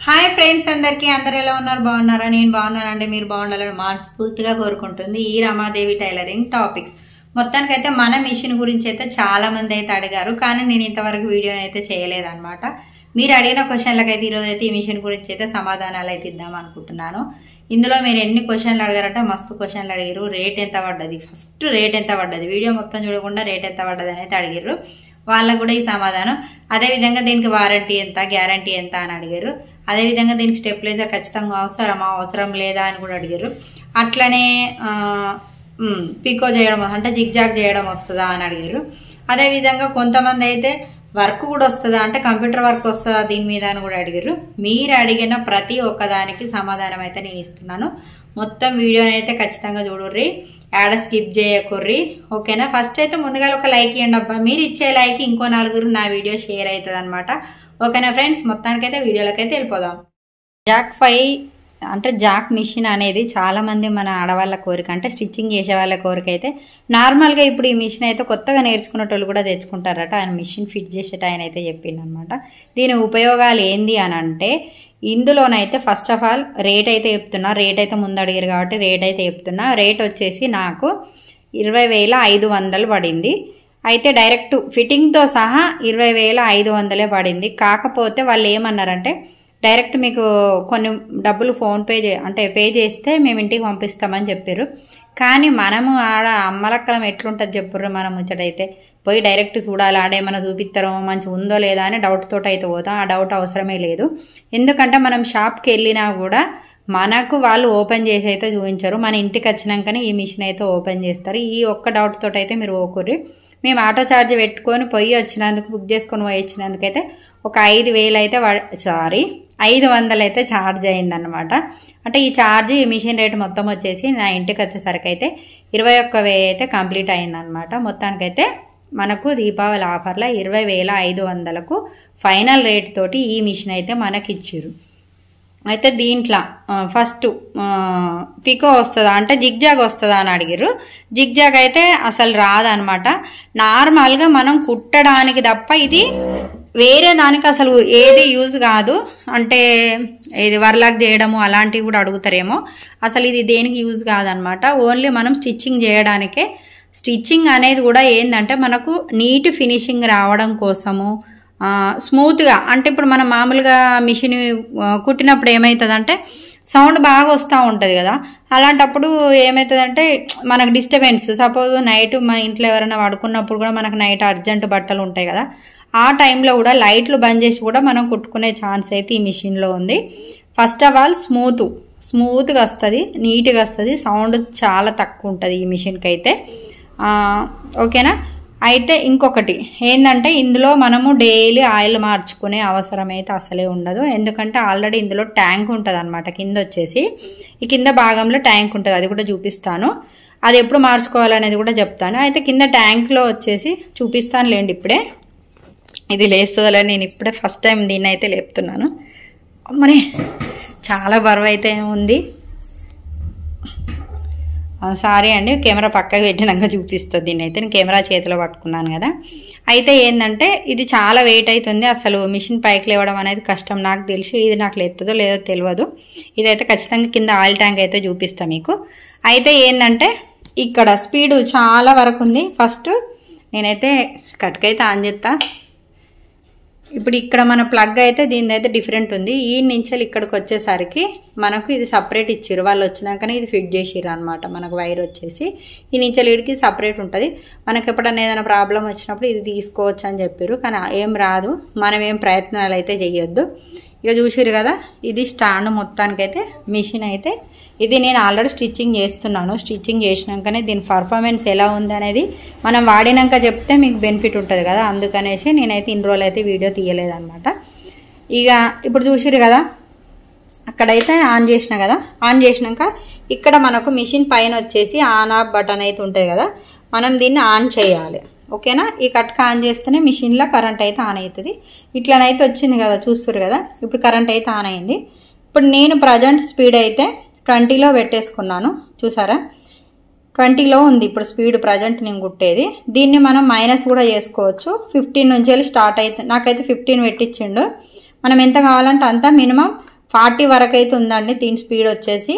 Hi friends అందరికీ అందరు ఎలా ఉన్నారు బాగున్నారా నేను బాగున్నానంటే మీరు బాగుండాలని మనస్ఫూర్తిగా కోరుకుంటుంది ఈ రమాదేవి టైలరింగ్ టాపిక్స్ మొత్తానికైతే మన మిషన్ గురించి అయితే చాలా మంది అయితే అడిగారు కానీ నేను ఇంతవరకు వీడియో అయితే చేయలేదన్నమాట మీరు అడిగిన క్వశ్చన్లకు అయితే ఈరోజు అయితే ఈ మిషన్ గురించి అయితే సమాధానాలు అయితే ఇద్దాం అనుకుంటున్నాను ఇందులో మీరు ఎన్ని క్వశ్చన్లు అడిగారంటే మస్తు క్వశ్చన్లు అడిగారు రేట్ ఎంత పడ్డది ఫస్ట్ రేట్ ఎంత పడ్డది వీడియో మొత్తం చూడకుండా రేట్ ఎంత పడ్డది అనేది అడిగారు వాళ్ళకు కూడా ఈ సమాధానం అదే విధంగా దీనికి వారంటీ ఎంత గ్యారంటీ ఎంత అని అడిగారు అదే విధంగా దీనికి స్టెబిలైజర్ ఖచ్చితంగా అవసరం లేదా అని కూడా అడిగారు అట్లనే పికో చేయడం అంటే జిగ్జాగ్ చేయడం వస్తుందా అని అడిగారు అదే విధంగా కొంతమంది అయితే వర్క్ కూడా వస్తుందా అంటే కంప్యూటర్ వర్క్ వస్తుందా దీని మీద అని కూడా అడిగారు మీరు అడిగిన ప్రతి ఒక్కదానికి సమాధానం అయితే నేను ఇస్తున్నాను మొత్తం వీడియోని అయితే ఖచ్చితంగా చూడుర్రి యాడ స్కిప్ చేయకుర్రి ఓకేనా ఫస్ట్ అయితే ముందుగా ఒక లైక్ ఇవ్వండి అబ్బా మీరు ఇచ్చే లైక్ ఇంకో నలుగురు నా వీడియో షేర్ అవుతుంది అనమాట ఓకేనా ఫ్రెండ్స్ మొత్తానికైతే వీడియోలోకి అయితే వెళ్ళిపోదాం జాక్ 5 అంటే జాక్ మిషన్ అనేది చాలా మంది మన ఆడవాళ్ళ కోరిక అంటే స్టిచ్చింగ్ చేసే వాళ్ళ కోరిక అయితే నార్మల్గా ఇప్పుడు ఈ మిషన్ అయితే కొత్తగా నేర్చుకునేటోళ్ళు కూడా తెచ్చుకుంటారట ఆయన మిషన్ ఫిట్ చేసేట ఆయన అయితే చెప్పిండు అనమాట దీని ఉపయోగాలు ఏంది అని అంటే ఇందులోనైతే ఫస్ట్ ఆఫ్ ఆల్ రేట్ అయితే చెప్తున్నా రేట్ అయితే ముందు అడిగారు కాబట్టి రేట్ అయితే చెప్తున్నా రేట్ వచ్చేసి నాకు 20,500 పడింది అయితే డైరెక్ట్ ఫిట్టింగ్తో సహా 20,500 పడింది కాకపోతే వాళ్ళు ఏమన్నారంటే డైరెక్ట్ మీకు కొన్ని డబ్బులు ఫోన్పే అంటే పే చేస్తే మేము ఇంటికి పంపిస్తామని చెప్పారు కానీ మనము ఆడ అమ్మలక్కలం ఎట్లుంటుంది చెప్పుర్రు మనం ముచ్చటైతే పోయి డైరెక్ట్ చూడాలి ఆడేమన్నా చూపిస్తారో మంచిగా ఉందో లేదా అని డౌట్ తోటి అయితే పోతాం ఆ డౌట్ అవసరమే లేదు ఎందుకంటే మనం షాప్కి వెళ్ళినా కూడా మనకు వాళ్ళు ఓపెన్ చేసి అయితే చూపించరు మన ఇంటికి వచ్చినాకనే ఈ మిషన్ అయితే ఓపెన్ చేస్తారు ఈ ఒక్క డౌట్ తోటి అయితే మీరు ఓకుర్రి మేము ఆటో ఛార్జ్ పెట్టుకొని పోయి వచ్చినందుకు బుక్ చేసుకొని పోయి వచ్చినందుకైతే ఒక 5,000 అయితే 500 అయితే ఛార్జ్ అయిందనమాట అంటే ఈ ఛార్జ్ ఈ మిషన్ రేట్ మొత్తం వచ్చేసి నా ఇంటికి వచ్చేసరికి అయితే 21,000 అయితే కంప్లీట్ అయిందనమాట మొత్తానికైతే మనకు దీపావళి ఆఫర్లో 20,500కు ఫైనల్ రేట్ తోటి ఈ మిషన్ అయితే మనకి ఇచ్చారు అయితే దీంట్లో ఫస్ట్ పికో వస్తుందా అంటే జిగ్జాగ్ వస్తుందా అని అడిగారు జిగ్జాగ్ అయితే అసలు రాదనమాట నార్మల్గా మనం కుట్టడానికి తప్ప ఇది వేరే దానికి అసలు ఏది యూజ్ కాదు అంటే ఇది వర్లాక్ చేయడము అలాంటివి కూడా అడుగుతారేమో అసలు ఇది దేనికి యూజ్ కాదనమాట ఓన్లీ మనం స్టిచ్చింగ్ చేయడానికే స్టిచ్చింగ్ అనేది కూడా ఏంటంటే మనకు నీట్ ఫినిషింగ్ రావడం కోసము స్మూత్గా అంటే ఇప్పుడు మనం మామూలుగా మిషన్ కుట్టినప్పుడు ఏమవుతుందంటే సౌండ్ బాగా వస్తూ ఉంటుంది కదా అలాంటప్పుడు ఏమవుతుందంటే మనకు డిస్టర్బెన్స్ సపోజ్ నైట్ మన ఇంట్లో ఎవరైనా పడుకున్నప్పుడు కూడా మనకు నైట్ అర్జెంట్ బట్టలు ఉంటాయి కదా ఆ టైంలో కూడా లైట్లు బంద్ చేసి కూడా మనం కుట్టుకునే ఛాన్స్ అయితే ఈ మిషన్లో ఉంది ఫస్ట్ ఆఫ్ ఆల్ స్మూత్గా వస్తుంది నీట్గా వస్తుంది సౌండ్ చాలా తక్కువ ఉంటుంది ఈ మిషన్కి అయితే ఓకేనా అయితే ఇంకొకటి ఏంటంటే ఇందులో మనము డైలీ ఆయిల్ మార్చుకునే అవసరం అయితే అసలే ఉండదు ఎందుకంటే ఆల్రెడీ ఇందులో ట్యాంక్ ఉంటుంది అనమాట కింద వచ్చేసి ఈ కింద భాగంలో ట్యాంక్ ఉంటుంది అది కూడా చూపిస్తాను అది ఎప్పుడు మార్చుకోవాలనేది కూడా చెప్తాను అయితే కింద ట్యాంక్లో వచ్చేసి చూపిస్తాను లేండి ఇప్పుడే ఇది లేస్తుందిలే నేను ఇప్పుడే ఫస్ట్ టైం దీన్ని అయితే లేపుతున్నాను అమ్మనే చాలా బరువు అయితే ఉంది సారీ అండి కెమెరా పక్కకు పెట్టినాక చూపిస్తుంది దీన్ని అయితే నేను కెమెరా చేతిలో పట్టుకున్నాను కదా అయితే ఏంటంటే ఇది చాలా వెయిట్ అవుతుంది అసలు మిషన్ పైకి లేవడం అనేది కష్టం నాకు తెలిసి ఇది నాకు లేస్తుందో లేదో తెలియదు ఇదైతే ఖచ్చితంగా కింద ఆయిల్ ట్యాంక్ అయితే చూపిస్తాను మీకు అయితే ఏంటంటే ఇక్కడ స్పీడు చాలా వరకు ఉంది ఫస్ట్ నేనైతే కట్కైతే ఆన్ చేస్తా ఇప్పుడు ఇక్కడ మన ప్లగ్ అయితే దీని అయితే డిఫరెంట్ ఉంది ఈ నుంచి ఇక్కడికి వచ్చేసరికి మనకు ఇది సపరేట్ ఇచ్చారు వాళ్ళు వచ్చినాకనే ఇది ఫిట్ చేసిర్రు అనమాట మనకు వైర్ వచ్చేసి ఈ నుంచి లీడ్కి సపరేట్ ఉంటుంది మనకు ఎప్పుడన్నా ఏదైనా ప్రాబ్లం వచ్చినప్పుడు ఇది తీసుకోవచ్చు అని చెప్పారు కానీ ఏం రాదు మనం ఏం ప్రయత్నాలు అయితే చేయొద్దు ఇక చూసిరు కదా ఇది స్టాండ్ మొత్తానికైతే మిషన్ అయితే ఇది నేను ఆల్రెడీ స్టిచ్చింగ్ చేస్తున్నాను స్టిచ్చింగ్ చేసినాకనే దీని పర్ఫార్మెన్స్ ఎలా ఉంది అనేది మనం వాడినాక చెప్తే మీకు బెనిఫిట్ ఉంటుంది కదా అందుకనేసి నేనైతే ఇన్ని రోజులు అయితే వీడియో తీయలేదన్నమాట ఇక ఇప్పుడు చూసిరు కదా అక్కడైతే ఆన్ చేసిన కదా ఆన్ చేసినాక ఇక్కడ మనకు మిషన్ పైన వచ్చేసి ఆన్ ఆఫ్ బటన్ అయితే ఉంటుంది కదా మనం దీన్ని ఆన్ చేయాలి ఓకేనా ఈ కట్క ఆన్ చేస్తేనే మిషన్లో కరెంట్ అయితే ఆన్ అవుతుంది ఇట్లనైతే వచ్చింది కదా చూస్తారు కదా ఇప్పుడు కరెంట్ అయితే ఆన్ అయింది ఇప్పుడు నేను ప్రజెంట్ స్పీడ్ అయితే 20లో పెట్టేసుకున్నాను చూసారా 20లో ఉంది ఇప్పుడు స్పీడ్ ప్రజెంట్ నేను కుట్టేది దీన్ని మనం మైనస్ కూడా చేసుకోవచ్చు 15 నుంచి వెళ్ళి స్టార్ట్ అవుతుంది నాకైతే 15 పెట్టించిండు మనం ఎంత కావాలంటే అంత మినిమం 40 వరకు అయితే ఉందండి దీని స్పీడ్ వచ్చేసి.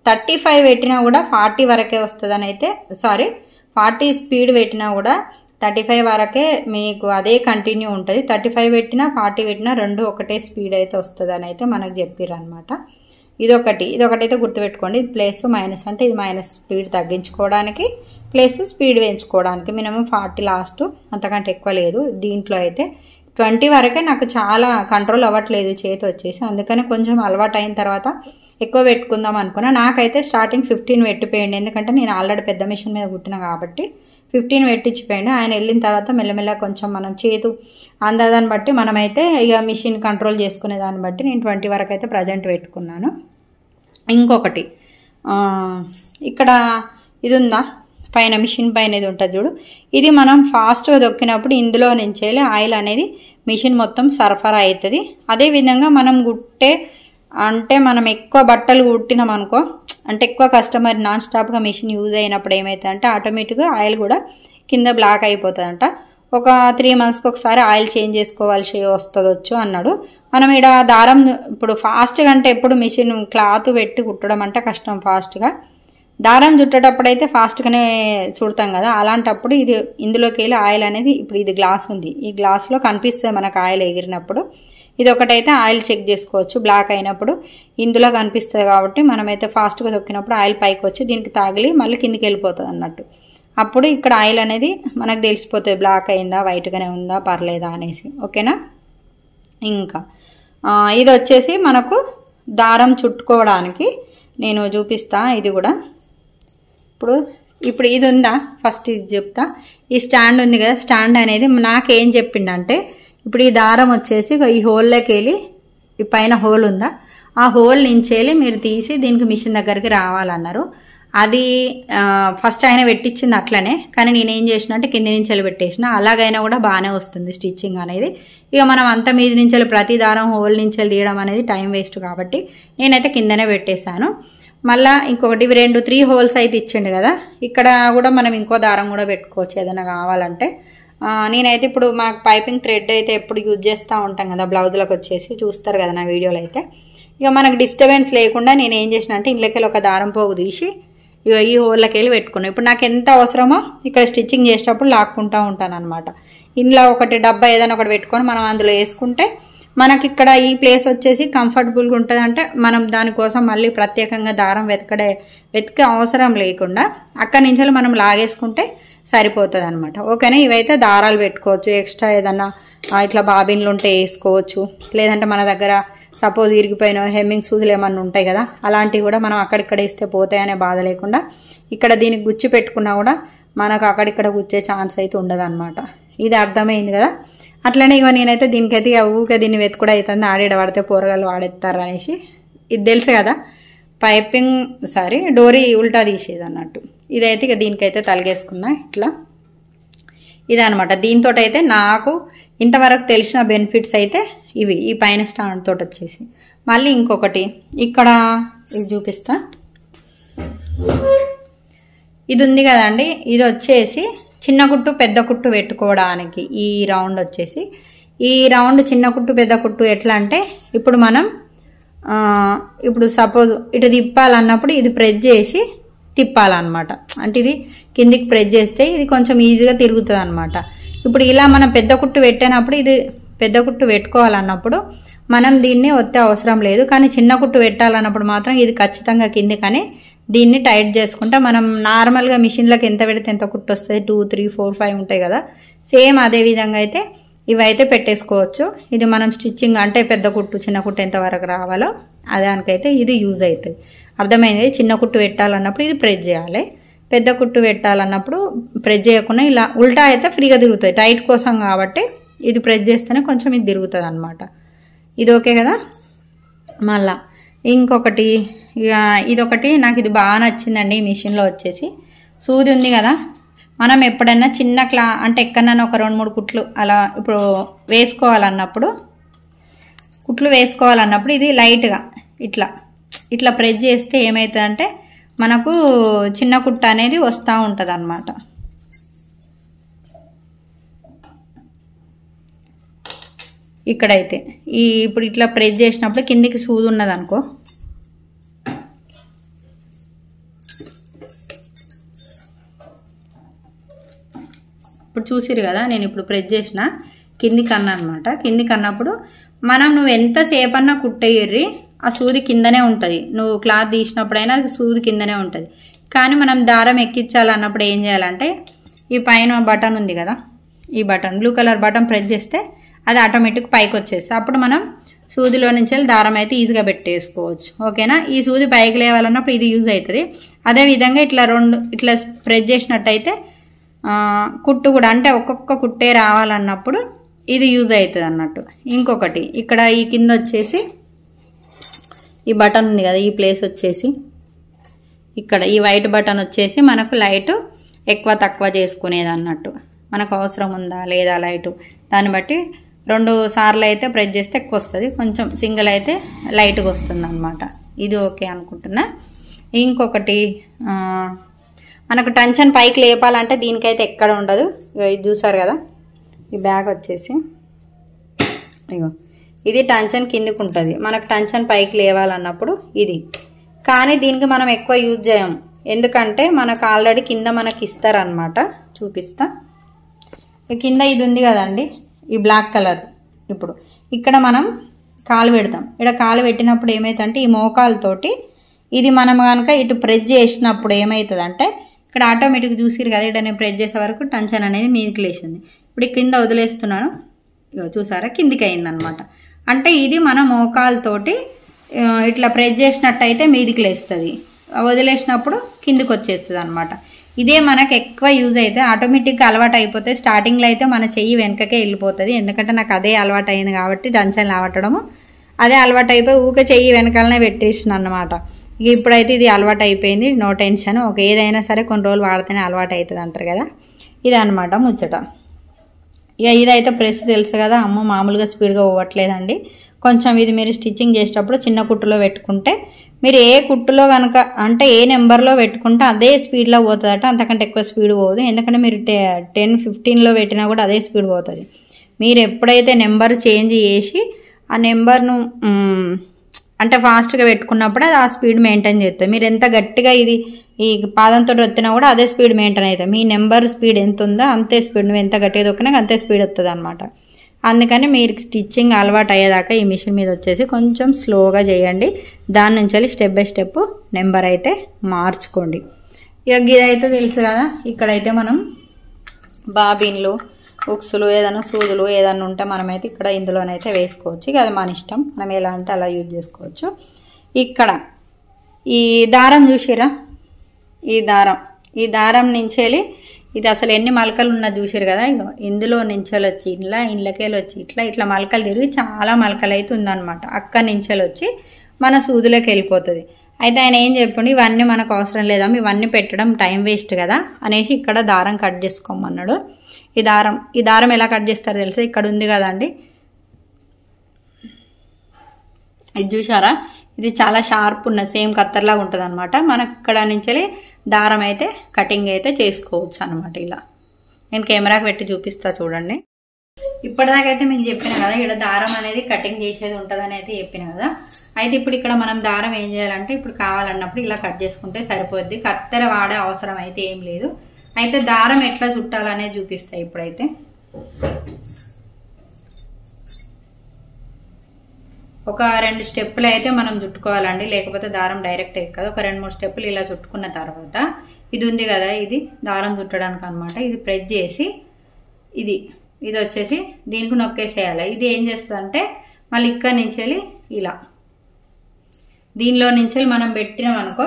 35 పెట్టినా కూడా 40 వరకే వస్తుందని అయితే, సారీ 40 స్పీడ్ పెట్టినా కూడా 35 వరకే మీకు అదే కంటిన్యూ ఉంటుంది. 35 పెట్టినా 40 పెట్టినా రెండు ఒకటే స్పీడ్ అయితే వస్తుందని అయితే మనకు చెప్పారు అనమాట. ఇదొకటైతే గుర్తుపెట్టుకోండి. ఇది ప్లస్ మైనస్ అంటే ఇది మైనస్ స్పీడ్ తగ్గించుకోవడానికి, ప్లస్ స్పీడ్ పెంచుకోవడానికి. మినిమం 40 లాస్ట్, అంతకంటే ఎక్కువ లేదు. దీంట్లో అయితే 20 వరకే నాకు చాలా కంట్రోల్ అవ్వట్లేదు చేతి వచ్చేసి, అందుకని కొంచెం అలవాటు అయిన తర్వాత ఎక్కువ పెట్టుకుందాం అనుకున్నా. నాకైతే స్టార్టింగ్ 15 పెట్టిపోయింది, ఎందుకంటే నేను ఆల్రెడీ పెద్ద మిషన్ మీద కుట్టిన కాబట్టి 15 పెట్టించిపోయింది. ఆయన వెళ్ళిన తర్వాత మెల్లమెల్ల కొంచెం మనం చేతు అందాదాన్ని బట్టి మనమైతే ఇక మిషన్ కంట్రోల్ చేసుకునే దాన్ని బట్టి నేను 20 వరకు అయితే ప్రజెంట్ పెట్టుకున్నాను. ఇంకొకటి ఇక్కడ ఇది ఉందా పైన మిషన్ పైన ఇది ఉంటుంది చూడు, ఇది మనం ఫాస్ట్గా దొక్కినప్పుడు ఇందులో నుంచి ఆయిల్ అనేది మిషన్ మొత్తం సరఫరా అవుతుంది. అదేవిధంగా మనం అంటే మనం ఎక్కువ బట్టలు కుట్టినాం అనుకో, అంటే ఎక్కువ కస్టమర్ నాన్ స్టాప్గా మిషన్ యూజ్ అయినప్పుడు ఏమవుతుందంటే ఆటోమేటిక్గా ఆయిల్ కూడా కింద బ్లాక్ అయిపోతుందంట. ఒక 3 మంత్స్కి ఒకసారి ఆయిల్ చేంజ్ చేసుకోవాల్సి వస్తుందొచ్చు అన్నాడు. మనం ఇక్కడ దారం ఇప్పుడు ఫాస్ట్గా అంటే ఎప్పుడు మిషన్ క్లాత్ పెట్టి కుట్టడం అంటే కష్టం. ఫాస్ట్గా దారం చుట్టేటప్పుడు అయితే ఫాస్ట్గానే చుడతాం కదా, అలాంటప్పుడు ఇది ఇందులోకి వెళ్ళి ఆయిల్ అనేది, ఇప్పుడు ఇది గ్లాస్ ఉంది, ఈ గ్లాస్లో కనిపిస్తుంది మనకు ఆయిల్ ఎగిరినప్పుడు. ఇది ఒకటైతే ఆయిల్ చెక్ చేసుకోవచ్చు, బ్లాక్ అయినప్పుడు ఇందులో కనిపిస్తుంది కాబట్టి మనమైతే ఫాస్ట్గా తొక్కినప్పుడు ఆయిల్ పైకి వచ్చి దీనికి తాగిలి మళ్ళీ కిందికి వెళ్ళిపోతుంది అన్నట్టు. అప్పుడు ఇక్కడ ఆయిల్ అనేది మనకు తెలిసిపోతుంది బ్లాక్ అయిందా వైట్గానే ఉందా పర్లేదా అనేసి. ఓకేనా. ఇంకా ఇది వచ్చేసి మనకు దారం చుట్టుకోవడానికి నేను చూపిస్తా. ఇది కూడా ఇప్పుడు ఇది ఉందా, ఫస్ట్ ఇది చెప్తా. ఈ స్టాండ్ ఉంది కదా, స్టాండ్ అనేది నాకేం చెప్పిండంటే, ఇప్పుడు ఈ దారం వచ్చేసి ఈ హోల్లోకి వెళ్ళి, ఈ పైన హోల్ ఉందా, ఆ హోల్ నుంచి వెళ్ళి మీరు తీసి దీనికి మిషన్ దగ్గరికి రావాలన్నారు. అది ఫస్ట్ ఆయన పెట్టించింది అట్లనే, కానీ నేనేం చేసిన అంటే కింది నుంచి వెళ్ళి పెట్టేసిన. అలాగైనా కూడా బాగానే వస్తుంది స్టిచ్చింగ్ అనేది. ఇక మనం అంత మీది నుంచి వెళ్ళి ప్రతి దారం హోల్ నుంచి వెళ్ళి తీయడం అనేది టైం వేస్ట్ కాబట్టి నేనైతే కిందనే పెట్టేశాను. మళ్ళీ ఇంకొకటి 2-3 హోల్స్ అయితే ఇచ్చిండు కదా, ఇక్కడ కూడా మనం ఇంకో దారం కూడా పెట్టుకోవచ్చు ఏదైనా కావాలంటే. నేనైతే ఇప్పుడు మనకు పైపింగ్ థ్రెడ్ అయితే ఎప్పుడు యూజ్ చేస్తూ ఉంటాం కదా బ్లౌజులకు వచ్చేసి, చూస్తారు కదా నా వీడియోలో అయితే. ఇక మనకు డిస్టర్బెన్స్ లేకుండా నేను ఏం చేసిన అంటే ఇంట్లోకి ఒక దారం పోగు తీసి ఇక ఈ హోల్లోకి వెళ్ళి పెట్టుకున్నాను. ఇప్పుడు నాకు ఎంత అవసరమో ఇక్కడ స్టిచ్చింగ్ చేసేటప్పుడు లాక్కుంటూ ఉంటాను అనమాట. ఇంట్లో ఒకటి డబ్బా ఏదైనా ఒకటి పెట్టుకొని మనం అందులో వేసుకుంటే మనకి ఇక్కడ ఈ ప్లేస్ వచ్చేసి కంఫర్టబుల్గా ఉంటుంది. అంటే మనం దానికోసం మళ్ళీ ప్రత్యేకంగా దారం వెతికే అవసరం లేకుండా అక్కడి నుంచి మనం లాగేసుకుంటే సరిపోతుంది అనమాట. ఓకేనా. ఇవైతే దారాలు పెట్టుకోవచ్చు, ఎక్స్ట్రా ఏదన్నా ఇట్లా బాబిన్లు ఉంటే వేసుకోవచ్చు, లేదంటే మన దగ్గర సపోజ్ ఇరిగిపోయిన హెమ్మింగ్ సూదులు ఏమన్నా ఉంటాయి కదా, అలాంటివి కూడా మనం అక్కడిక్కడ వేస్తే పోతాయనే బాధ లేకుండా ఇక్కడ దీనికి గుచ్చి పెట్టుకున్నా కూడా మనకు అక్కడిక్కడ గుచ్చే ఛాన్స్ అయితే ఉండదు అనమాట. ఇది అర్థమైంది కదా. అట్లనే ఇక నేనైతే దీనికైతే ఊకే దీన్ని వెతుకుడు అవుతుంది, ఆడేడ పడితే పోరగాళ్ళు వాడేస్తారు అనేసి. ఇది తెలుసు కదా, పైపింగ్ డోరీ ఉల్టా తీసేది అన్నట్టు. ఇదైతే ఇక దీనికైతే తలిగేసుకున్నా ఇట్లా. ఇదనమాట. దీంతో అయితే నాకు ఇంతవరకు తెలిసిన బెనిఫిట్స్ అయితే ఇవి, ఈ పైన స్టాండ్ తోటి వచ్చేసి. మళ్ళీ ఇంకొకటి ఇక్కడ ఇది చూపిస్తా. ఇది ఉంది కదండి, ఇది వచ్చేసి చిన్న కుట్టు పెద్ద కుట్టు పెట్టుకోవడానికి. ఈ రౌండ్ వచ్చేసి, ఈ రౌండ్ చిన్న కుట్టు పెద్ద కుట్టు ఎట్లా అంటే, ఇప్పుడు మనం ఇప్పుడు సపోజ్ ఇటు తిప్పాలన్నప్పుడు ఇది ప్రెస్ చేసి తిప్పాలన్నమాట. అంటే ఇది కిందికి ప్రెస్ చేస్తే ఇది కొంచెం ఈజీగా తిరుగుతుంది అనమాట. ఇప్పుడు ఇలా మనం పెద్ద కుట్టు పెట్టినప్పుడు, ఇది పెద్ద కుట్టు పెట్టుకోవాలన్నప్పుడు మనం దీన్ని ఒత్తే అవసరం లేదు. కానీ చిన్న కుట్టు పెట్టాలన్నప్పుడు మాత్రం ఇది ఖచ్చితంగా కిందికనే దీన్ని టైట్ చేసుకుంటా. మనం నార్మల్గా మిషన్లకు ఎంత పెడితే ఎంత కుట్టు వస్తుంది, 2, 3, 4, 5 ఉంటాయి కదా, సేమ్ అదే విధంగా అయితే ఇవైతే పెట్టేసుకోవచ్చు. ఇది మనం స్టిచ్చింగ్ అంటే పెద్ద కుట్టు చిన్న కుట్టు ఎంతవరకు రావాలో దానికైతే ఇది యూజ్ అవుతుంది. అర్థమైంది. చిన్న కుట్టు పెట్టాలన్నప్పుడు ఇది ప్రెస్ చేయాలి, పెద్ద కుట్టు పెట్టాలన్నప్పుడు ప్రెస్ చేయకుండా ఇలా ఉల్టా అయితే ఫ్రీగా తిరుగుతుంది. టైట్ కోసం కాబట్టి ఇది ప్రెస్ చేస్తేనే కొంచెం ఇది తిరుగుతుంది అనమాట. ఇది ఓకే కదా. మళ్ళా ఇంకొకటి ఇక ఇదొకటి నాకు ఇది బాగా నచ్చిందండి. ఈ మిషన్లో వచ్చేసి సూది ఉంది కదా, మనం ఎప్పుడైనా చిన్న అంటే ఎక్కడైనా ఒక 2-3 కుట్లు అలా ఇప్పుడు కుట్లు వేసుకోవాలన్నప్పుడు ఇది లైట్గా ఇట్లా ప్రెస్ చేస్తే ఏమవుతుందంటే మనకు చిన్న కుట్ట అనేది వస్తూ ఉంటుంది అన్నమాట. ఇక్కడైతే ఇప్పుడు ఇట్లా ప్రెస్ చేసినప్పుడు కిందికి సూది ఉన్నది అనుకో, ఇప్పుడు చూసిరు కదా నేను ఇప్పుడు ప్రెస్ చేసిన కిందికి అన్నా అనమాట. కిందికి అన్నప్పుడు మనం నువ్వు ఎంతసేపు అన్నా కుట్టేయర్రి ఆ సూది కిందనే ఉంటుంది. నువ్వు క్లాత్ తీసినప్పుడైనా అది సూది కిందనే ఉంటుంది. కానీ మనం దారం ఎక్కించాలన్నప్పుడు ఏం చేయాలంటే ఈ పైన బటన్ ఉంది కదా, ఈ button blue colour button press చేస్తే అది ఆటోమేటిక్ పైకి వచ్చేస్తుంది. అప్పుడు మనం సూదిలో నుంచి దారం అయితే ఈజీగా పెట్టేసుకోవచ్చు. ఓకేనా? ఈ సూది పైకి లేవాలన్నప్పుడు ఇది యూజ్ అవుతుంది. అదేవిధంగా ఇట్లా ఇట్లా ప్రెస్ చేసినట్టయితే కుట్టు కూడా అంటే ఒక్కొక్క కుట్టే రావాలన్నప్పుడు ఇది యూజ్ అవుతుంది అన్నట్టు. ఇంకొకటి ఇక్కడ ఈ కింద వచ్చేసి ఈ బటన్ ఉంది కదా, ఈ ప్లేస్ వచ్చేసి ఇక్కడ ఈ వైట్ బటన్ వచ్చేసి మనకు లైట్ ఎక్కువ తక్కువ చేసుకునేది అన్నట్టు. మనకు అవసరం ఉందా లేదా లైటు దాన్ని బట్టి 2 సార్లు అయితే ప్రెస్ చేస్తే ఎక్కువ వస్తుంది, కొంచెం సింగిల్ అయితే లైట్గా వస్తుంది అన్నమాట. ఇది ఓకే అనుకుంటున్నా. ఇంకొకటి మనకు టెన్షన్ పైకి లేపాలంటే దీనికైతే ఎక్కడ ఉండదు. ఇది చూసారు కదా, ఈ బ్యాగ్ వచ్చేసి ఇగో ఇది టెన్షన్ కిందికి ఉంటుంది. మనకు టెన్షన్ పైకి లేవాలన్నప్పుడు ఇది. కానీ దీనికి మనం ఎక్కువ యూజ్ చేయం, ఎందుకంటే మనకు ఆల్రెడీ కింద మనకి ఇస్తారనమాట. చూపిస్తా. కింద ఇది ఉంది కదండి, ఈ బ్లాక్ కలర్. ఇప్పుడు ఇక్కడ మనం కాలు పెడతాం. ఇక్కడ కాలు పెట్టినప్పుడు ఏమవుతుందంటే ఈ మోకాలతోటి ఇది మనం కనుక ఇటు ప్రెస్ చేసినప్పుడు ఏమవుతుందంటే ఇక్కడ ఆటోమేటిక్ చూసిరు కదా, ఇక్కడ నేను ప్రెస్ చేసే వరకు టెన్షన్ అనేది మీదకి లేచింది. ఇప్పుడు కింద వదిలేస్తున్నాను, చూసారా కిందికి అయిందనమాట. అంటే ఇది మన మోకాలతోటి ఇట్లా ప్రెస్ చేసినట్టయితే మీదికి లేస్తుంది, వదిలేసినప్పుడు కిందికి వచ్చేస్తుంది అనమాట. ఇదే మనకు ఎక్కువ యూజ్ అయితే ఆటోమేటిక్గా అలవాటు అయిపోతే స్టార్టింగ్లో అయితే మన చెయ్యి వెనకకే వెళ్ళిపోతుంది. ఎందుకంటే నాకు అదే అలవాటు అయింది కాబట్టి టెన్షన్ లావట్టడము అదే అలవాటు అయిపోయి ఊకే చెయ్యి వెనకాలనే పెట్టేసిన అన్నమాట. ఇక ఇప్పుడైతే ఇది అలవాటు అయిపోయింది, నో టెన్షన్. ఒక ఏదైనా సరే కొన్ని రోజులు వాడితేనే అలవాటు అవుతుంది అంటారు కదా, ఇది అనమాట ముచ్చట. ఇక ఇదైతే ప్రెస్ తెలుసు కదా, అమ్మో మామూలుగా స్పీడ్గా పోవట్లేదండి. కొంచెం ఇది మీరు స్టిచ్చింగ్ చేసేటప్పుడు చిన్న కుట్టులో పెట్టుకుంటే మీరు ఏ కుట్టులో కనుక అంటే ఏ నెంబర్లో పెట్టుకుంటే అదే స్పీడ్లో పోతుందట, అంతకంటే ఎక్కువ స్పీడ్ పోదు. ఎందుకంటే మీరు 10-15లో పెట్టినా కూడా అదే స్పీడ్ పోతుంది. మీరు ఎప్పుడైతే నెంబర్ చేంజ్ చేసి ఆ నెంబర్ను అంటే ఫాస్ట్గా పెట్టుకున్నప్పుడు అది ఆ స్పీడ్ మెయింటైన్ చేస్తుంది. మీరు ఎంత గట్టిగా ఇది ఈ పాదంతో వత్తినా కూడా అదే స్పీడ్ మెయింటైన్ అవుతుంది. మీ నెంబర్ స్పీడ్ ఎంత ఉందో అంతే స్పీడ్, నువ్వు ఎంత గట్టిగా దొక్కినా అంతే స్పీడ్ వస్తుంది అనమాట. అందుకని మీరు స్టిచ్చింగ్ అలవాటు అయ్యేదాకా ఈ మిషన్ మీద వచ్చేసి కొంచెం స్లోగా చేయండి. దాని నుంచి స్టెప్ బై స్టెప్ నెంబర్ అయితే మార్చుకోండి. ఇక ఇదైతే తెలుసు కదా, ఇక్కడైతే మనం బాబిన్లు ఉక్సులు ఏదైనా సూదులు ఏదైనా ఉంటే మనమైతే ఇక్కడ ఇందులోనైతే వేసుకోవచ్చు. ఇక అది మన ఇష్టం, మనం ఎలా అంటే అలా యూజ్ చేసుకోవచ్చు. ఇక్కడ ఈ దారం చూసిరా, ఈ దారం నుంచేలి ఇది అసలు ఎన్ని మలకలు ఉన్నా చూసారు కదా, ఇందులో నుంచెలు వచ్చి ఇండ్లకేలు వచ్చి ఇట్లా మలకలు తిరిగి చాలా మలకలు అయితే ఉందన్నమాట. అక్కడి నుంచెలు వచ్చి మన సూదులోకి వెళ్ళిపోతుంది. అయితే ఆయన ఏం చెప్పండి, ఇవన్నీ మనకు అవసరం లేదా, ఇవన్నీ పెట్టడం టైం వేస్ట్ కదా అనేసి ఇక్కడ దారం కట్ చేసుకోమన్నాడు. ఈ దారం ఎలా కట్ చేస్తారో తెలుసా, ఇక్కడ ఉంది కదండి, ఇది చూసారా, ఇది చాలా షార్ప్ ఉన్న సేమ్ కత్తర్లాగా ఉంటుంది అనమాట. మనకు ఇక్కడ నుంచి దారం అయితే కటింగ్ అయితే చేసుకోవచ్చు అనమాట. ఇలా నేను కెమెరాకి పెట్టి చూపిస్తా చూడండి. ఇప్పటిదాకైతే మీకు చెప్పిన కదా ఇక్కడ దారం అనేది కటింగ్ చేసేది ఉంటుందని అయితే చెప్పిన కదా. అయితే ఇప్పుడు ఇక్కడ మనం దారం ఏం చేయాలంటే ఇప్పుడు కావాలన్నప్పుడు ఇలా కట్ చేసుకుంటే సరిపోద్ది, కత్తెర వాడే అవసరం అయితే ఏం లేదు. అయితే దారం ఎట్లా చుట్టాలనేది చూపిస్తా ఇప్పుడైతే. ఒక 2 స్టెప్పులు అయితే మనం చుట్టుకోవాలండి, లేకపోతే దారం డైరెక్ట్ ఎక్కదు. ఒక 2-3 స్టెప్పులు ఇలా చుట్టుకున్న తర్వాత ఇది ఉంది కదా, ఇది దారం చుట్టడానికి అనమాట. ఇది ప్రెస్ చేసి ఇది వచ్చేసి దీనికి నొక్కేసేయాలి. ఇది ఏం చేస్తుంది అంటే మళ్ళీ ఇక్కడ నుంచి ఇలా దీనిలో నుంచి మనం పెట్టినాం అనుకో,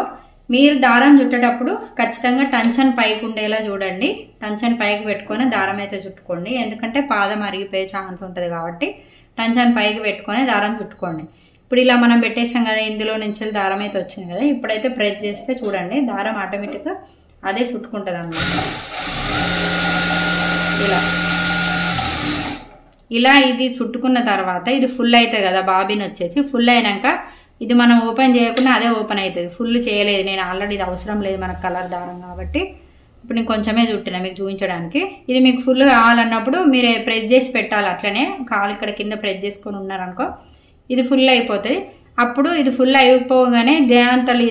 మీరు దారం చుట్టేటప్పుడు ఖచ్చితంగా టెన్షన్ పైకి ఉండేలా చూడండి. టెన్షన్ పైకి పెట్టుకొని దారం అయితే చుట్టుకోండి, ఎందుకంటే పాదం అరిగిపోయే ఛాన్స్ ఉంటుంది కాబట్టి టెన్షన్ పైకి పెట్టుకొని దారం చుట్టుకోండి. ఇప్పుడు ఇలా మనం పెట్టేసాం కదా, ఇందులో నుంచి దారం అయితే వచ్చింది కదా. ఇప్పుడైతే ప్రెస్ చేస్తే చూడండి దారం ఆటోమేటిక్గా అదే చుట్టుకుంటుంది అన్నమాట. ఇలా ఇది చుట్టుకున్న తర్వాత ఇది ఫుల్ అవుతుంది కదా, బాబిన్ వచ్చేసి ఫుల్ అయినాక ఇది మనం ఓపెన్ చేయకుండా అదే ఓపెన్ అవుతుంది. ఫుల్ చేయలేదు నేను ఆల్రెడీ, ఇది అవసరం లేదు మనకు కలర్ దారం కాబట్టి ఇప్పుడు నేను కొంచెమే చుట్టినా మీకు చూపించడానికి. ఇది మీకు ఫుల్ కావాలన్నప్పుడు మీరు ప్రెస్ చేసి పెట్టాలి. అట్లనే కాలు ఇక్కడ కింద ప్రెస్ చేసుకొని ఉన్నారనుకో ఇది ఫుల్ అయిపోతుంది. అప్పుడు ఇది ఫుల్ అయిపోగానే దేనంతలు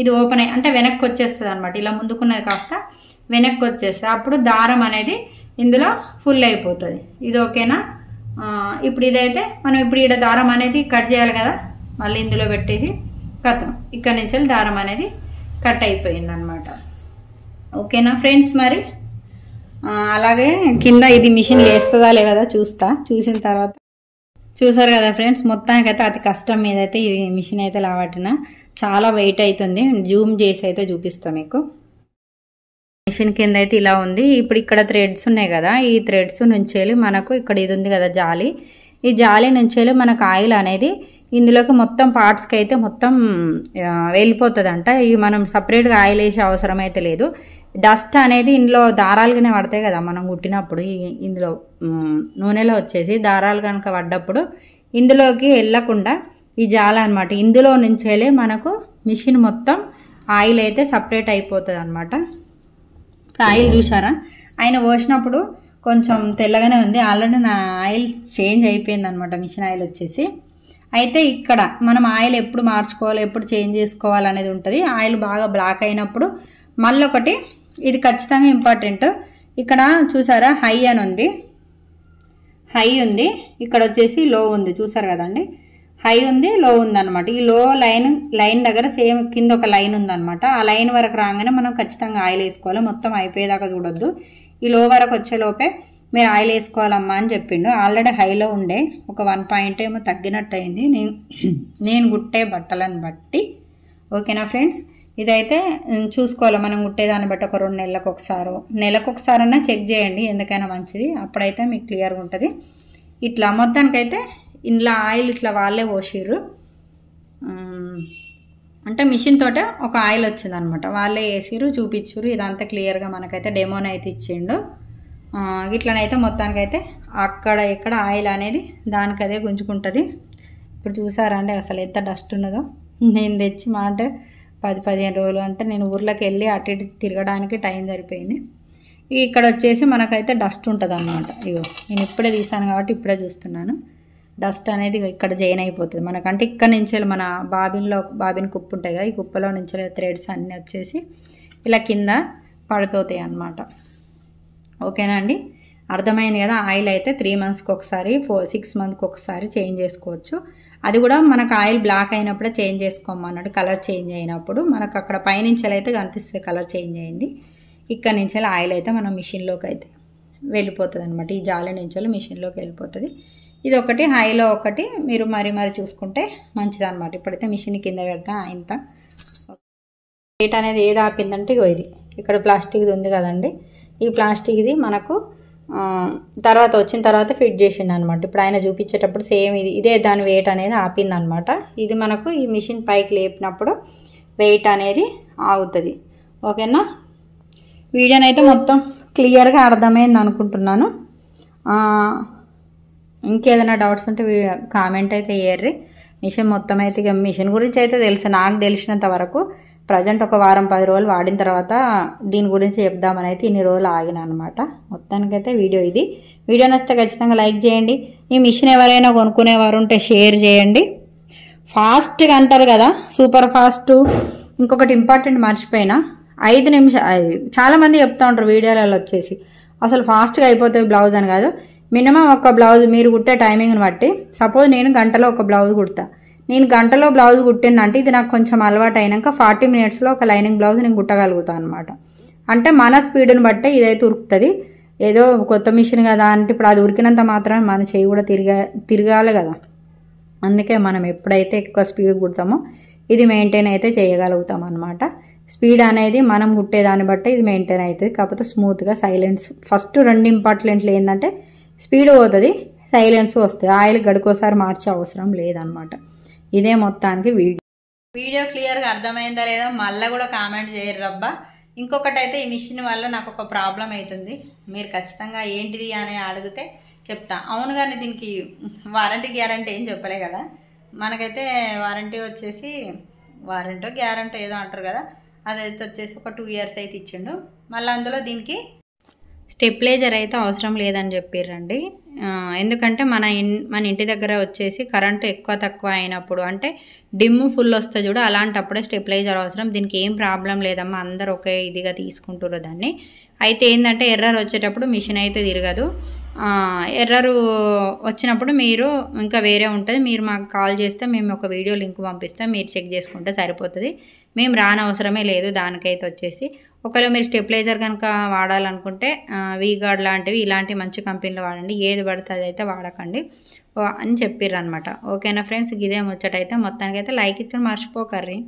ఇది ఓపెన్ అయ్యి అంటే వెనక్కి వచ్చేస్తుంది అనమాట. ఇలా ముందుకున్నది కాస్త వెనక్కి వచ్చేస్తుంది. అప్పుడు దారం అనేది ఇందులో ఫుల్ అయిపోతుంది. ఇది ఓకేనా? ఇప్పుడు ఇదైతే మనం ఇప్పుడు ఇక్కడ దారం అనేది కట్ చేయాలి కదా, మళ్ళీ ఇందులో పెట్టేసి కథం ఇక్కడ నుంచి దారం అనేది కట్ అయిపోయింది అనమాట. ఓకేనా ఫ్రెండ్స్? మరి అలాగే కింద ఇది మిషన్ వేస్తుందా లేదా చూసిన తర్వాత చూసారు కదా ఫ్రెండ్స్. మొత్తానికైతే అతి కష్టం మీద అయితే ఈ మిషన్ అయితే లావట్టిన చాలా వెయిట్ అవుతుంది. జూమ్ చేసి అయితే చూపిస్తాం మీకు. మిషన్ కింద అయితే ఇలా ఉంది. ఇప్పుడు ఇక్కడ థ్రెడ్స్ ఉన్నాయి కదా, ఈ థ్రెడ్స్ నుంచేలి మనకు ఇక్కడ ఇది ఉంది కదా జాలి, ఈ జాలి నుంచేలి మనకు ఆయిల్ అనేది ఇందులోకి మొత్తం పార్ట్స్కి అయితే మొత్తం వెళ్ళిపోతుంది అంట. ఇవి మనం సపరేట్గా ఆయిల్ వేసే అవసరం అయితే లేదు. డస్ట్ అనేది ఇందులో దారాలుగానే పడతాయి కదా మనం కుట్టినప్పుడు, ఇందులో నూనెలో వచ్చేసి దారాలు కనుక పడ్డప్పుడు ఇందులోకి వెళ్ళకుండా ఈ జాల అనమాట ఇందులో నుంచేలే మనకు మిషన్ మొత్తం ఆయిల్ అయితే సపరేట్ అయిపోతుంది అనమాట. ఆయిల్ చూసారా, ఆయన పోసినప్పుడు కొంచెం తెల్లగానే ఉంది. ఆల్రెడీ నా ఆయిల్ చేంజ్ అయిపోయింది అనమాట, మిషన్ ఆయిల్ వచ్చేసి. అయితే ఇక్కడ మనం ఆయిల్ ఎప్పుడు మార్చుకోవాలి, ఎప్పుడు చేంజ్ చేసుకోవాలి అనేది ఉంటుంది. ఆయిల్ బాగా బ్లాక్ అయినప్పుడు మళ్ళీ ఒకటి ఇది ఖచ్చితంగా ఇంపార్టెంట్. ఇక్కడ చూసారా హై అని ఉంది, హై ఉంది, ఇక్కడ వచ్చేసి లో ఉంది. చూసారు కదండి, హై ఉంది లో ఉంది అనమాట. ఈ లో లైన్ దగ్గర సేమ్ కింద ఒక లైన్ ఉందన్నమాట. ఆ లైన్ వరకు రాగానే మనం ఖచ్చితంగా ఆయిల్ వేసుకోవాలి. మొత్తం అయిపోయేదాకా చూడొద్దు. ఈ లో వరకు వచ్చే లోపే మీరు ఆయిల్ వేసుకోవాలమ్మా అని చెప్పిండు. ఆల్రెడీ హైలో ఉండే ఒక 1 పాయింట్ ఏమో తగ్గినట్టు అయింది నేను కుట్టే బట్టలను బట్టి. ఓకేనా ఫ్రెండ్స్? ఇదైతే చూసుకోవాలి మనం కుట్టేదాన్ని బట్టి. ఒక 2 నెలలకు ఒకసారన్నా చెక్ చేయండి, ఎందుకైనా మంచిది. అప్పుడైతే మీకు క్లియర్గా ఉంటుంది. ఇట్లా మొత్తానికైతే ఇంట్లో ఆయిల్ ఇట్లా వాళ్ళే పోసిర్రు, అంటే మిషన్ తోటే ఒక ఆయిల్ వచ్చింది అనమాట. వాళ్ళే వేసిర్రు, చూపించారు. ఇదంతా క్లియర్గా మనకైతే డెమోని అయితే ఇచ్చిండు. ఇట్లనైతే మొత్తానికైతే అక్కడ ఇక్కడ ఆయిల్ అనేది దానికి అదే గుంజుకుంటుంది. ఇప్పుడు చూసారా అండి అసలు ఎంత డస్ట్ ఉన్నదో. నేను తెచ్చి మాట 10-15 రోజులు అంటే నేను ఊర్లోకి వెళ్ళి అటు ఇటు తిరగడానికి టైం సరిపోయింది. ఇక్కడ వచ్చేసి మనకైతే డస్ట్ ఉంటుంది అన్నమాట. ఇగో నేను ఇప్పుడే తీసాను కాబట్టి ఇప్పుడే చూస్తున్నాను. డస్ట్ అనేది ఇక్కడ జాయిన్ అయిపోతుంది మనకంటే. ఇక్కడ నుంచి మన బాబిన్ కుప్పు ఉంటాయి కదా, ఈ కుప్పలో నుంచి థ్రెడ్స్ అన్నీ వచ్చేసి ఇలా కింద పడిపోతాయి అన్నమాట. ఓకేనా అండి? అర్థమైంది కదా. ఆయిల్ అయితే 3 మంత్స్కి ఒకసారి 6 మంత్కి ఒకసారి చేంజ్ చేసుకోవచ్చు. అది కూడా మనకు ఆయిల్ బ్లాక్ అయినప్పుడే చేంజ్ చేసుకోమన్నాడు. కలర్ చేంజ్ అయినప్పుడు మనకు అక్కడ పైనుంచి అయితే కనిపిస్తుంది కలర్ చేంజ్ అయింది. ఇక్కడ నుంచి ఆయిల్ అయితే మనం మిషన్లోకి అయితే వెళ్ళిపోతుంది అనమాట. ఈ జాలి నుంచి మిషన్లోకి వెళ్ళిపోతుంది. ఇది ఒకటి హైలో ఒకటి మీరు మరి చూసుకుంటే మంచిది అనమాట. ఇప్పుడైతే మిషన్ కింద పెడతా ఇంత రేట్ అనేది ఏది ఆపిందంటే ఇగో ఇది ఇక్కడ ప్లాస్టిక్ది ఉంది కదండి, ఈ ప్లాస్టిక్ది మనకు తర్వాత వచ్చిన తర్వాత ఫిట్ చేసిండు అనమాట. ఇప్పుడు ఆయన చూపించేటప్పుడు సేమ్ ఇదే దాని వెయిట్ అనేది ఆపింది అనమాట. ఇది మనకు ఈ మిషన్ పైకి లేపినప్పుడు వెయిట్ అనేది ఆగుతుంది. ఓకేనా? వీడియోనైతే మొత్తం క్లియర్గా అర్థమైంది అనుకుంటున్నాను. ఇంకేదైనా డౌట్స్ ఉంటే కామెంట్ అయితే వేయర్రి. మిషన్ మొత్తం అయితే ఇక మిషన్ గురించి అయితే తెలుసు, నాకు తెలిసినంత వరకు. ప్రజెంట్ ఒక 10 రోజులు వాడిన తర్వాత దీని గురించి చెప్దామని అయితే ఇన్ని రోజులు ఆగిన అనమాట. మొత్తానికైతే వీడియో నచ్చితే ఖచ్చితంగా లైక్ చేయండి. ఈ మిషన్ ఎవరైనా కొనుక్కునేవారు ఉంటే షేర్ చేయండి. ఫాస్ట్గా అంటారు కదా, సూపర్ ఫాస్ట్. ఇంకొకటి ఇంపార్టెంట్ మర్చిపోయినా, 5 నిమిషాలు చాలామంది చెప్తూ ఉంటారు వీడియోలలో వచ్చేసి అసలు ఫాస్ట్గా అయిపోతుంది బ్లౌజ్ అని. కాదు, మినిమం ఒక బ్లౌజ్ మీరు కుట్టే టైమింగ్ని బట్టి, సపోజ్ నేను గంటలో ఒక బ్లౌజ్ కుడతా, నేను గంటలో బ్లౌజ్ కుట్టిందంటే ఇది నాకు కొంచెం అలవాటు అయినాక 40 మినిట్స్లో ఒక లైనింగ్ బ్లౌజ్ నేను కుట్టగలుగుతాను అనమాట. అంటే మన స్పీడ్ని బట్టే ఇదైతే ఉరుకుతుంది. ఏదో కొత్త మిషన్ కదా అంటే ఇప్పుడు అది ఉరికినంత మాత్రం మన చేయి కూడా తిరగాలి కదా. అందుకే మనం ఎప్పుడైతే ఎక్కువ స్పీడ్ కుడతామో ఇది మెయింటైన్ అయితే చేయగలుగుతాం అనమాట. స్పీడ్ అనేది మనం కుట్టేదాన్ని బట్టి ఇది మెయింటైన్ అవుతుంది. కాకపోతే స్మూత్గా సైలెన్స్ ఫస్ట్ 2 ఇంపార్టెంట్లు ఏంటంటే స్పీడ్ పోతుంది, సైలెన్స్ వస్తుంది. ఆయిల్ గడుకోసారి మార్చే అవసరం లేదనమాట. ఇదే మొత్తానికి వీడియో క్లియర్గా అర్థమైందా లేదా మళ్ళీ కూడా కామెంట్ చేయరు రబ్బా. ఇంకొకటి అయితే ఈ మిషన్ వల్ల నాకు ఒక ప్రాబ్లం అవుతుంది. మీరు ఖచ్చితంగా ఏంటిది అని అడిగితే చెప్తా. అవును, కానీ దీనికి వారంటీ గ్యారంటీ ఏం చెప్పలే కదా. మనకైతే వారంటీ వచ్చేసి వారంటో గ్యారంటీ ఏదో అంటారు కదా, అదైతే వచ్చేసి ఒక 2 ఇయర్స్ అయితే ఇచ్చిండు. మళ్ళీ అందులో దీనికి స్టెప్లైజర్ అయితే అవసరం లేదని చెప్పిర్రండి. ఎందుకంటే మన ఇంటి దగ్గర వచ్చేసి కరెంటు ఎక్కువ తక్కువ అయినప్పుడు అంటే డిమ్ ఫుల్ వస్తే చూడు అలాంటప్పుడే స్టెప్లైజర్ అవసరం. దీనికి ఏం ప్రాబ్లం లేదమ్మా, అందరు ఒకే ఇదిగా తీసుకుంటారు దాన్ని. అయితే ఏంటంటే ఎర్రర్ వచ్చేటప్పుడు మిషన్ అయితే తిరగదు. ఎర్రరు వచ్చినప్పుడు మీరు ఇంకా వేరే ఉంటుంది, మీరు మాకు కాల్ చేస్తే మేము ఒక వీడియో లింక్ పంపిస్తాం, మీరు చెక్ చేసుకుంటే సరిపోతుంది. మేము రానవసరమే లేదు దానికైతే వచ్చేసి. ఒకవేళ మీరు స్టెప్లైజర్ కనుక వాడాలనుకుంటే వీగార్డ్ లాంటివి ఇలాంటి మంచి కంపెనీలు వాడండి, ఏది పడితే అది అయితే వాడకండి అని చెప్పిర్రు అనమాట. ఓకేనా ఫ్రెండ్స్, ఇదే ముచ్చటైతే మొత్తానికైతే లైక్ ఇచ్చి మర్చిపోకర్రీ.